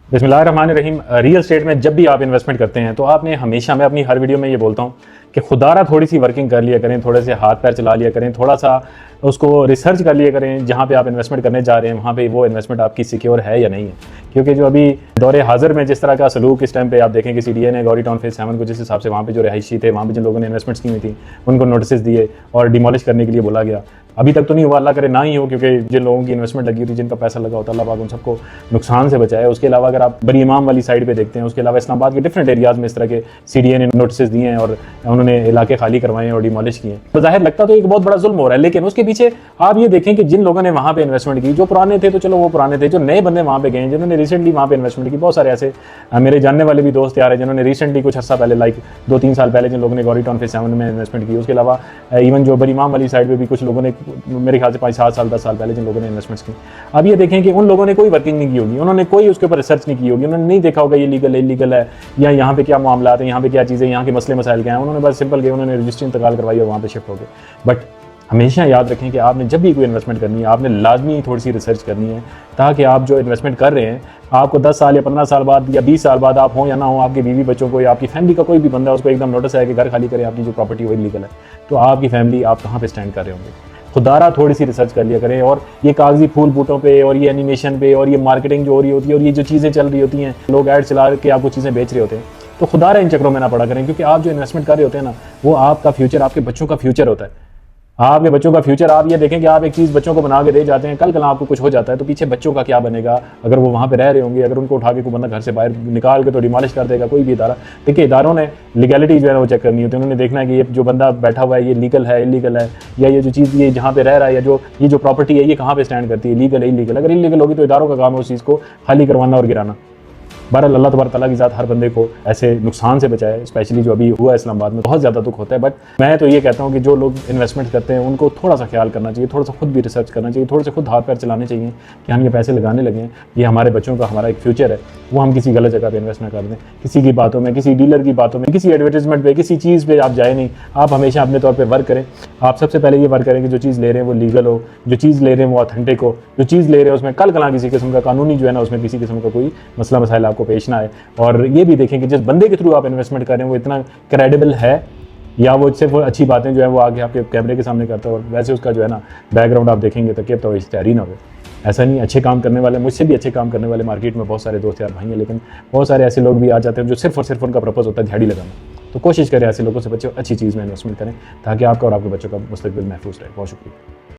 बिस्मिल्लाहिर्रहमानिर्रहीम। Real estate में जब भी आप इन्वेस्टमेंट करते हैं तो आपने हमेशा, मैं अपनी हर वीडियो में ये बोलता हूँ कि खुदारा थोड़ी सी वर्किंग कर लिया करें, थोड़े से हाथ पैर चला लिया करें, थोड़ा सा उसको रिसर्च कर लिया करें जहाँ पे आप इन्वेस्टमेंट करने जा रहे हैं वहाँ पे वो इन्वेस्टमेंट आपकी सिक्योर है या नहीं है। क्योंकि जो अभी दौरे हाजिर में जिस तरह का सलूक इस टाइम पे आप देखें कि CDA ने गौरी टाउन फेज 7 को जिस हिसाब से वहाँ पे जो रहायशी थे, वहाँ पे जिन लोगों ने इन्वेस्टमेंट्स की हुई थी उनको नोटिस दिए और डिमोलिश करने के लिए बोला गया। अभी तक तो नहीं हुआ, अल्लाह करे ना ही हो, क्योंकि जिन लोगों की इन्वेस्टमेंट लगी थी, जिनका पैसा लगा होता है, अल्लाह पाक उन सबको नुकसान से बचाए। उसके अलावा अगर आप बड़ी इमाम वाली साइड पे देखते हैं, उसके अलावा इस्लामाबाद के डिफरेंट एरियाज़ में इस तरह के CDA ने नोटिस दिए हैं और उन्होंने इलाके खाली करवाए हैं और डिमोलिश किए हैं। तो जाहिर लगता तो एक बहुत बड़ा जुल्म हो रहा है, लेकिन उसके पीछे आप ये देखें कि जिन लोगों ने वहाँ पे इन्वेस्टमेंट की, जो पुराने थे तो चलो वो पुराने थे, जो नए बंदे वहाँ पे गए जिन्होंने रिसेंटली वहाँ पे इन्वेस्टमेंट की, बहुत सारे ऐसे मेरे जानने वाले भी दोस्त यार हैं जिन्होंने रिसेंटली कुछ अर्सा पहले, लाइक 2-3 साल पहले जिन लोगों ने गौरी टाउन फेज 7 में इन्वेस्टमेंट की। उसके अलावा इवन जो बड़ी इमाम वाली साइड पे भी कुछ लोगों ने, मेरे ख्याल से 5-7 साल 10 साल पहले जिन लोगों ने इन्वेस्टमेंट्स की। अब ये देखें कि उन लोगों ने कोई वर्किंग नहीं की होगी, उन्होंने कोई उसके ऊपर रिसर्च नहीं की होगी, उन्होंने नहीं देखा होगा ये लीगल है इलीगल है या यहाँ पे क्या मामला है, यहाँ पे क्या चीज़ें, यहाँ के मसले मसाइल क्या हैं। उन्होंने बस सिंपल गए, उन्होंने रजिस्ट्री इंतकाल करवाई और वहाँ पे शिफ्ट हो गए। बट हमेशा याद रखें कि आपने जब भी कोई इन्वेस्टमेंट करनी है आपने लाजमी थोड़ी सी रिसर्च करनी है, ताकि आप जो इन्वेस्टमेंट कर रहे हैं आपको 10 साल या 15 साल बाद या 20 साल बाद आप हो या ना हो, आपके बीवी बच्चों को या आपकी फैमिली का कोई भी बंदा उसको एकदम नोटिस आया कि घर खाली करें, आपकी जो प्रॉपर्टी वो इलीगल है, तो आपकी फैमिली आप कहाँ पे स्टैंड कर रहे होंगे। खुदारा थोड़ी सी रिसर्च कर लिया करें। और ये कागजी फूल बूटों पे और ये एनिमेशन पे और ये मार्केटिंग जो हो रही होती है और ये जो चीज़ें चल रही होती हैं, लोग ऐड चला के आपको चीज़ें बेच रहे होते हैं, तो खुदारा इन चक्रों में ना पड़ा करें। क्योंकि आप जो इन्वेस्टमेंट कर रहे होते हैं ना, वो आपका फ्यूचर, आपके बच्चों का फ्यूचर होता है। आपके बच्चों का फ्यूचर, आप ये देखें कि आप एक चीज़ बच्चों को बना के दे जाते हैं, कल आपको कुछ हो जाता है तो पीछे बच्चों का क्या बनेगा। अगर वो वहाँ पे रह रहे होंगे, अगर उनको उठा के कोई बंदा घर से बाहर निकाल के तो डिमोलिश कर देगा कोई भी इदारा। देखिए, इदारों ने लीगैलिटी जो है वो चेक करनी होती है। उन्होंने देखना है कि ये जो बंदा बैठा हुआ है ये लीगल है इलीगल है, या ये जो चीज़ ये जहाँ पे रह रहा है या ये जो प्रॉपर्टी है ये कहाँ पे स्टैंड करती है, लीगल है इलीगल। अगर इलीगल होगी तो इदारों का काम है उस चीज़ को खाली करवाना और गिराना। बहरहाल अल्लाह तबारक तआला की ज़ात हर बंदे को ऐसे नुकसान से बचाए, स्पेशली जो अभी हुआ है इस्लामाबाद में, बहुत ज़्यादा दुख होता है। बट मैं तो ये कहता हूँ कि जो लोग इन्वेस्टमेंट करते हैं उनको थोड़ा सा ख्याल करना चाहिए, थोड़ा सा खुद भी रिसर्च करना चाहिए, थोड़े से खुद हाथ पैर चलाने चाहिए कि हम ये पैसे लगाने लगें, ये हमारे बच्चों का हमारा एक फ्यूचर है, वो हम किसी गलत जगह पर इन्वेस्ट ना कर दें। किसी की बातों में, किसी डीलर की बातों में, किसी एडवर्टीजमेंट पर, किसी चीज़ पर आप जाए नहीं। आप हमेशा अपने तौर पर वर्क करें। आप सबसे पहले ये वर्क करें कि जो चीज़ ले रहे हैं वो लीगल हो, जो चीज़ ले रहे हैं वो ऑथेंटिक हो, जो चीज़ ले रहे हैं उसमें कल कला किसी किस्म का कानूनी जो है ना उसमें किसी किस्म का कोई मसला मसाइल आपको पेश ना आए। और ये भी देखें कि जिस बंदे के थ्रू आप इन्वेस्टमेंट कर रहे हैं वो इतना क्रेडिबल है या वो सिर्फ अच्छी बातें जो है वो आगे आपके कैमरे के सामने करता है और वैसे उसका जो है ना बैकग्राउंड आप देखेंगे तो तो तैयारी ना हो। ऐसा नहीं, अच्छे काम करने वाले, मुझसे भी अच्छे काम करने वाले मार्केट में बहुत सारे दोस्त यार भाई हैं, लेकिन बहुत सारे ऐसे लोग भी आ जाते हैं जो सिर्फ और सिर्फ उनका पर्पज़ होता है दिहाड़ी लगाना। तो कोशिश करें ऐसे लोगों से बच्चे अच्छी चीज़ में इन्वेस्टमेंट करें ताकि आपका और आपके बच्चों का मुस्तकबिल महफूज रहे। बहुत शुक्रिया।